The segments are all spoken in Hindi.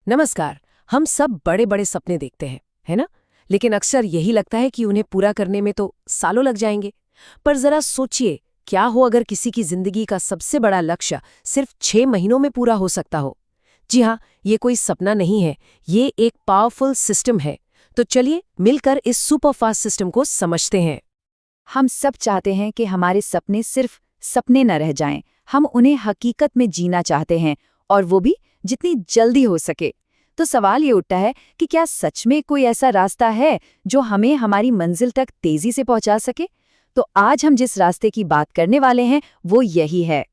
नमस्कार। हम सब बड़े बड़े सपने देखते हैं, है ना? लेकिन अक्सर यही लगता है कि उन्हें पूरा करने में तो सालों लग जाएंगे। पर जरा सोचिए, क्या हो अगर किसी की जिंदगी का सबसे बड़ा लक्ष्य सिर्फ 6 महीनों में पूरा हो सकता हो? जी हाँ, ये कोई सपना नहीं है, ये एक पावरफुल सिस्टम है। तो चलिए मिलकर इस सुपरफास्ट सिस्टम को समझते हैं। हम सब चाहते हैं कि हमारे सपने सिर्फ सपने न रह जाएं, हम उन्हें हकीकत में जीना चाहते हैं, और वो भी जितनी जल्दी हो सके। तो सवाल ये उठता है कि क्या सच में कोई ऐसा रास्ता है जो हमें हमारी मंजिल तक तेजी से पहुंचा सके? तो आज हम जिस रास्ते की बात करने वाले हैं वो यही है।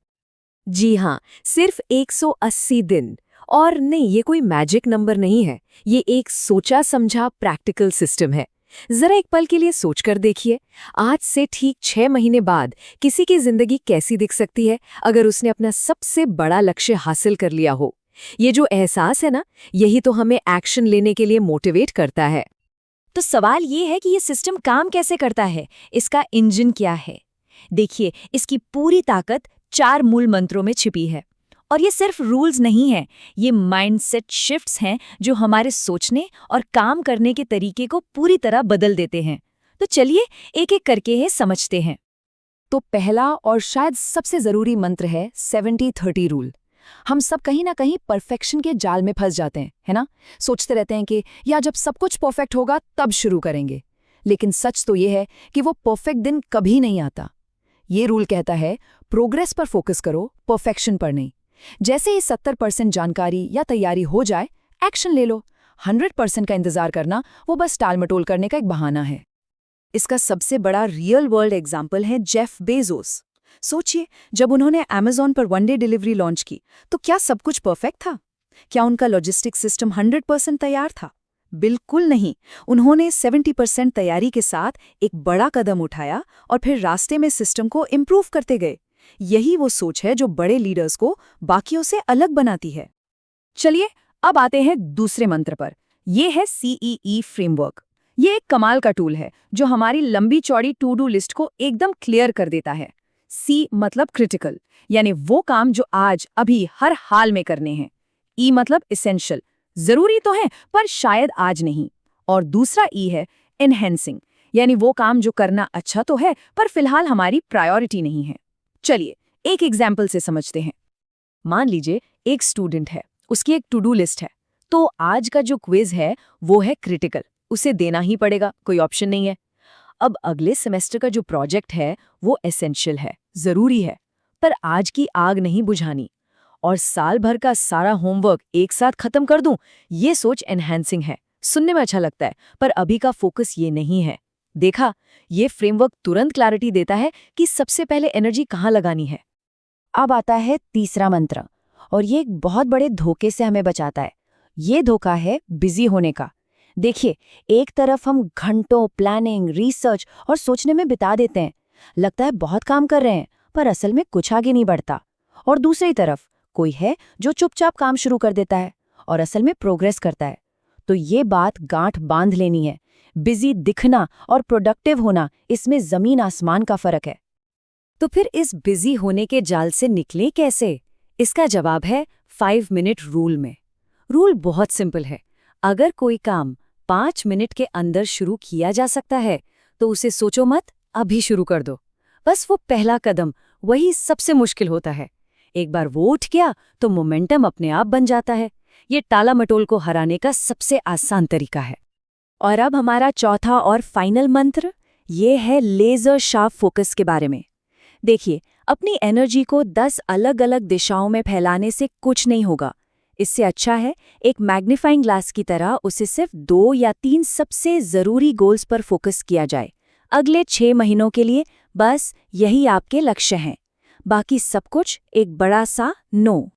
जी हाँ, सिर्फ 180 दिन। और नहीं, ये कोई मैजिक नंबर नहीं है, ये एक सोचा समझा प्रैक्टिकल सिस्टम है। जरा एक पल के लिए सोचकर देखिए, आज से ठीक 6 महीने बाद किसी की जिंदगी कैसी दिख सकती है अगर उसने अपना सबसे बड़ा लक्ष्य हासिल कर लिया हो। ये जो एहसास है ना, यही तो हमें एक्शन लेने के लिए मोटिवेट करता है। तो सवाल ये है कि ये सिस्टम काम कैसे करता है, इसका इंजन क्या है? देखिए, इसकी पूरी ताकत 4 मूल मंत्रों में छिपी है। और ये सिर्फ रूल्स नहीं है, ये माइंडसेट शिफ्ट्स हैं जो हमारे सोचने और काम करने के तरीके को पूरी तरह बदल देते हैं। तो चलिए एक एक करके ये समझते हैं। तो पहला और शायद सबसे जरूरी मंत्र है 70-30 रूल। हम सब कहीं ना कहीं परफेक्शन के जाल में फंस जाते हैं, है ना? सोचते रहते हैं कि या जब सब कुछ परफेक्ट होगा तब शुरू करेंगे। लेकिन सच तो ये है कि वो परफेक्ट दिन कभी नहीं आता। ये रूल कहता है, प्रोग्रेस पर फोकस करो, परफेक्शन पर नहीं। जैसे ही 70% जानकारी या तैयारी हो जाए, एक्शन ले लो। 100% का इंतजार करना वो बस टालमटोल करने का एक बहाना है। इसका सबसे बड़ा रियल वर्ल्ड एग्जाम्पल है जेफ बेजोस। सोचिए, जब उन्होंने अमेज़न पर 1 डे डिलीवरी लॉन्च की, तो क्या सब कुछ परफेक्ट था? क्या उनका लॉजिस्टिक सिस्टम 100% तैयार था? बिल्कुल नहीं। उन्होंने 70% तैयारी के साथ एक बड़ा कदम उठाया और फिर रास्ते में सिस्टम को इम्प्रूव करते गए। यही वो सोच है जो बड़े लीडर्स को बाकियों से अलग बनाती है। चलिए अब आते हैं दूसरे मंत्र पर। यह है CEE फ्रेमवर्क। ये एक कमाल का टूल है जो हमारी लंबी चौड़ी टू डू लिस्ट को एकदम क्लियर कर देता है। C मतलब क्रिटिकल, यानी वो काम जो आज अभी हर हाल में करने हैं। E मतलब इसेंशियल, जरूरी तो है पर शायद आज नहीं। और दूसरा E है एनहेंसिंग, यानी वो काम जो करना अच्छा तो है पर फिलहाल हमारी प्रायोरिटी नहीं है। चलिए एक एग्जाम्पल से समझते हैं। मान लीजिए एक स्टूडेंट है, उसकी एक टू डू लिस्ट है। तो आज का जो क्विज है वो है क्रिटिकल, उसे देना ही पड़ेगा, कोई ऑप्शन नहीं है। अब अगले सेमेस्टर का जो प्रोजेक्ट है वो एसेंशियल है, जरूरी है, पर आज की आग नहीं बुझानी। और साल भर का सारा होमवर्क एक साथ खत्म कर दूं, ये सोच एनहांसिंग है, सुनने में अच्छा लगता है, पर अभी का फोकस ये नहीं है। देखा, ये फ्रेमवर्क तुरंत क्लैरिटी देता है कि सबसे पहले एनर्जी कहाँ लगानी है। अब आता है तीसरा मंत्र, और ये एक बहुत बड़े धोखे से हमें बचाता है। ये धोखा है बिजी होने का। देखिए, एक तरफ हम घंटों प्लानिंग, रिसर्च और सोचने में बिता देते हैं, लगता है बहुत काम कर रहे हैं, पर असल में कुछ आगे नहीं बढ़ता। और दूसरी तरफ कोई है जो चुपचाप काम शुरू कर देता है और असल में प्रोग्रेस करता है। तो ये बात गांठ बांध लेनी है। बिजी दिखना और प्रोडक्टिव होना, इसमें जमीन आसमान का फर्क है। तो फिर इस बिजी होने के जाल से निकलें कैसे? इसका जवाब है 5 मिनट रूल में। रूल बहुत सिंपल है। अगर कोई काम 5 मिनट के अंदर शुरू किया जा सकता है तो उसे सोचो मत, अभी शुरू कर दो। बस वो पहला कदम, वही सबसे मुश्किल होता है। एक बार वो उठ गया तो मोमेंटम अपने आप बन जाता है। ये टाला मटोल को हराने का सबसे आसान तरीका है। और अब हमारा चौथा और फाइनल मंत्र, ये है लेजर शार्प फोकस के बारे में। देखिए, अपनी एनर्जी को 10 अलग अलग दिशाओं में फैलाने से कुछ नहीं होगा। इससे अच्छा है एक मैग्नीफाइंग ग्लास की तरह उसे सिर्फ 2 या 3 सबसे जरूरी गोल्स पर फोकस किया जाए। अगले 6 महीनों के लिए बस यही आपके लक्ष्य हैं। बाकी सब कुछ एक बड़ा सा नो।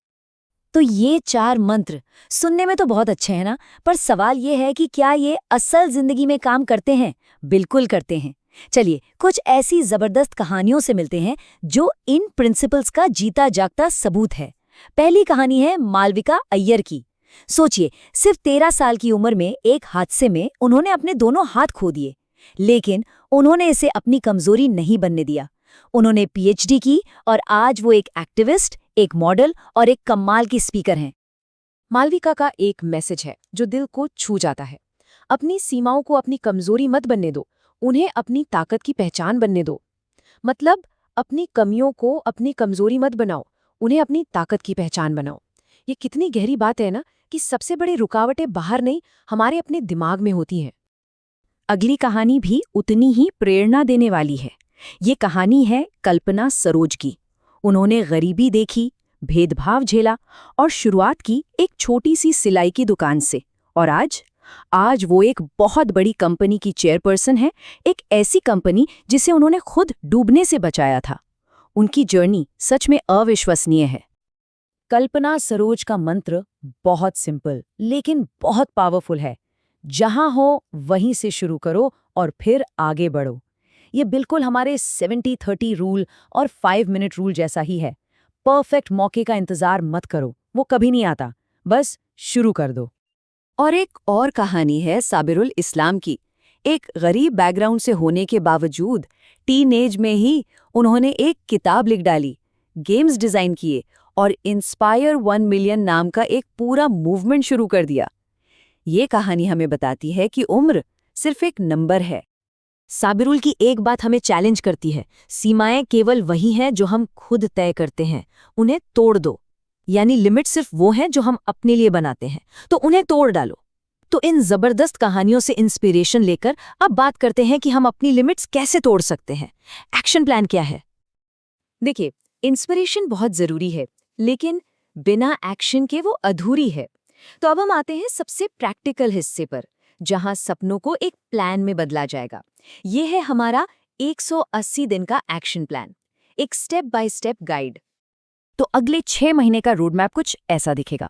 तो ये 4 मंत्र सुनने में तो बहुत अच्छे हैं ना, पर सवाल ये है कि क्या ये असल जिंदगी में काम करते हैं? बिल्कुल करते हैं। चलिए कुछ ऐसी जबरदस्त कहानियों से मिलते हैं जो इन प्रिंसिपल्स का जीता जागता सबूत है। पहली कहानी है मालविका अय्यर की। सोचिए, सिर्फ 13 साल की उम्र में एक हादसे में उन्होंने अपने दोनों हाथ खो दिए, लेकिन उन्होंने इसे अपनी कमजोरी नहीं बनने दिया। उन्होंने PhD की और आज वो एक एक्टिविस्ट, एक मॉडल और एक कमाल की स्पीकर हैं। मालविका का एक मैसेज है जो दिल को छू जाता है। अपनी सीमाओं को अपनी कमजोरी मत बनने दो, उन्हें अपनी ताकत की पहचान बनने दो। मतलब अपनी कमियों को अपनी कमजोरी मत बनाओ, उन्हें अपनी ताकत की पहचान बनाओ। ये कितनी गहरी बात है ना, कि सबसे बड़ी रुकावटें बाहर नहीं, हमारे अपने दिमाग में होती हैं। अगली कहानी भी उतनी ही प्रेरणा देने वाली है। ये कहानी है कल्पना सरोज की। उन्होंने गरीबी देखी, भेदभाव झेला और शुरुआत की एक छोटी सी सिलाई की दुकान से। और आज वो एक बहुत बड़ी कंपनी की चेयरपर्सन है, एक ऐसी कंपनी जिसे उन्होंने खुद डूबने से बचाया था। उनकी जर्नी सच में अविश्वसनीय है। कल्पना सरोज का मंत्र बहुत सिंपल लेकिन बहुत पावरफुल है। जहां हो वहीं से शुरू करो और फिर आगे बढ़ो। ये बिल्कुल हमारे 70-30 रूल और 5 मिनट रूल जैसा ही है। परफेक्ट मौके का इंतजार मत करो, वो कभी नहीं आता, बस शुरू कर दो। और एक और कहानी है साबिरुल इस्लाम की। एक गरीब बैकग्राउंड से होने के बावजूद टीनेज में ही उन्होंने एक किताब लिख डाली, गेम्स डिजाइन किए और इंस्पायर 1 मिलियन नाम का एक पूरा मूवमेंट शुरू कर दिया। ये कहानी हमें बताती है कि उम्र सिर्फ एक नंबर है। साबिरुल की एक बात हमें चैलेंज करती है, सीमाएं केवल वही हैं जो हम खुद तय करते हैं, उन्हें तोड़ दो। यानी लिमिट सिर्फ वो हैं जो हम अपने लिए बनाते हैं, तो उन्हें तोड़ डालो। तो इन जबरदस्त कहानियों से इंस्पिरेशन लेकर अब बात करते हैं कि हम अपनी लिमिट्स कैसे तोड़ सकते हैं। एक्शन प्लान क्या है? देखिए, इंस्पिरेशन बहुत जरूरी है, लेकिन बिना एक्शन के वो अधूरी है। तो अब हम आते हैं सबसे प्रैक्टिकल हिस्से पर, जहां सपनों को एक प्लान में बदला जाएगा। ये है हमारा 180 दिन का एक्शन प्लान, एक स्टेप बाय स्टेप गाइड। तो अगले 6 महीने का रोड मैप कुछ ऐसा दिखेगा।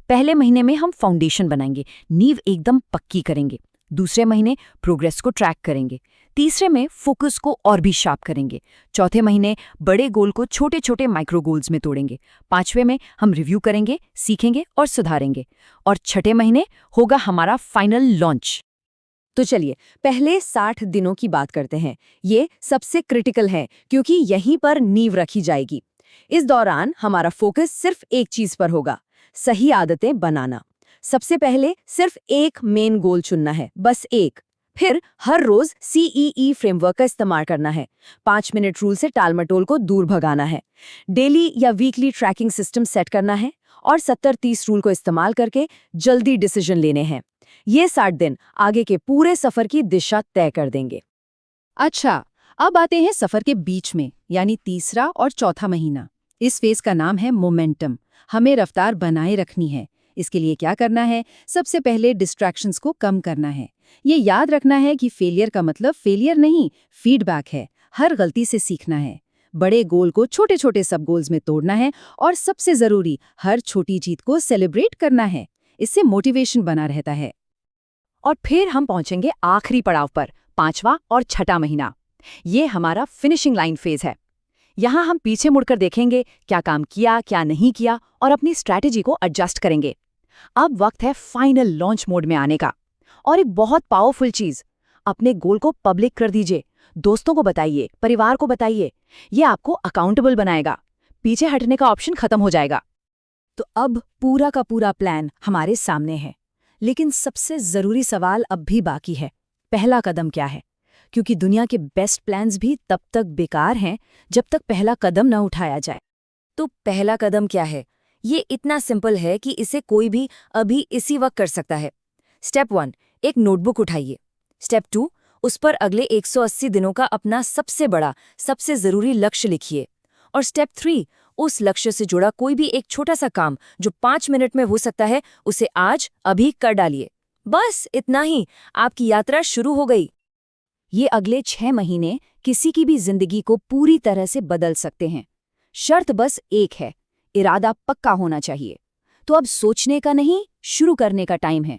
पहले महीने में हम फाउंडेशन बनाएंगे, नींव एकदम पक्की करेंगे। दूसरे महीने प्रोग्रेस को ट्रैक करेंगे। तीसरे में फोकस को और भी शार्प करेंगे। चौथे महीने बड़े गोल को छोटे छोटे माइक्रो गोल्स में तोड़ेंगे। 5वें में हम रिव्यू करेंगे, सीखेंगे और सुधारेंगे। और छठे महीने होगा हमारा फाइनल लॉन्च। तो चलिए पहले 60 दिनों की बात करते हैं। ये सबसे क्रिटिकल है क्योंकि यहीं पर नींव रखी जाएगी। इस दौरान हमारा फोकस सिर्फ एक चीज पर होगा, सही आदतें बनाना। सबसे पहले सिर्फ एक मेन गोल चुनना है, बस एक। फिर हर रोज CEE फ्रेमवर्क का इस्तेमाल करना है। 5 मिनट रूल से टालमटोल को दूर भगाना है। डेली या वीकली ट्रैकिंग सिस्टम सेट करना है और 70-30 रूल को इस्तेमाल करके जल्दी डिसीजन लेने हैं। ये 60 दिन आगे के पूरे सफर की दिशा तय कर देंगे। अच्छा, अब आते हैं सफर के बीच में, यानी तीसरा और चौथा महीना। इस फेज का नाम है मोमेंटम। हमें रफ्तार बनाए रखनी है। इसके लिए क्या करना है? सबसे पहले डिस्ट्रैक्शंस को कम करना है। ये याद रखना है कि फेलियर का मतलब फेलियर नहीं, फीडबैक है। हर गलती से सीखना है। बड़े गोल को छोटे छोटे सब गोल्स में तोड़ना है और सबसे जरूरी, हर छोटी जीत को सेलिब्रेट करना है। इससे मोटिवेशन बना रहता है। और फिर हम पहुंचेंगे आखिरी पड़ाव पर, 5वां और छठा महीना। ये हमारा फिनिशिंग लाइन फेज है। यहाँ हम पीछे मुड़कर देखेंगे क्या काम किया, क्या नहीं किया और अपनी स्ट्रैटेजी को एडजस्ट करेंगे। अब वक्त है फाइनल लॉन्च मोड में आने का। और एक बहुत पावरफुल चीज, अपने गोल को पब्लिक कर दीजिए। दोस्तों को बताइए, परिवार को बताइए। ये आपको अकाउंटेबल बनाएगा। पीछे हटने का ऑप्शन खत्म हो जाएगा। तो अब पूरा का पूरा प्लान हमारे सामने है, लेकिन सबसे जरूरी सवाल अब भी बाकी है, पहला कदम क्या है? क्योंकि दुनिया के बेस्ट प्लान्स भी तब तक बेकार हैं जब तक पहला कदम न उठाया जाए। तो पहला कदम क्या है? ये इतना सिंपल है कि इसे कोई भी अभी इसी वक्त कर सकता है। स्टेप 1, एक नोटबुक उठाइए। स्टेप 2, उस पर अगले 180 दिनों का अपना सबसे बड़ा, सबसे जरूरी लक्ष्य लिखिए। और स्टेप 3, उस लक्ष्य से जुड़ा कोई भी एक छोटा सा काम जो 5 मिनट में हो सकता है, उसे आज अभी कर डालिए। बस इतना ही, आपकी यात्रा शुरू हो गई। ये अगले 6 महीने किसी की भी जिंदगी को पूरी तरह से बदल सकते हैं। शर्त बस एक है, इरादा पक्का होना चाहिए। तो अब सोचने का नहीं, शुरू करने का टाइम है।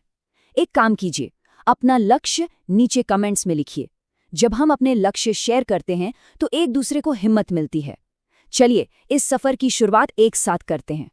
एक काम कीजिए, अपना लक्ष्य नीचे कमेंट्स में लिखिए। जब हम अपने लक्ष्य शेयर करते हैं तो एक दूसरे को हिम्मत मिलती है। चलिए इस सफर की शुरुआत एक साथ करते हैं।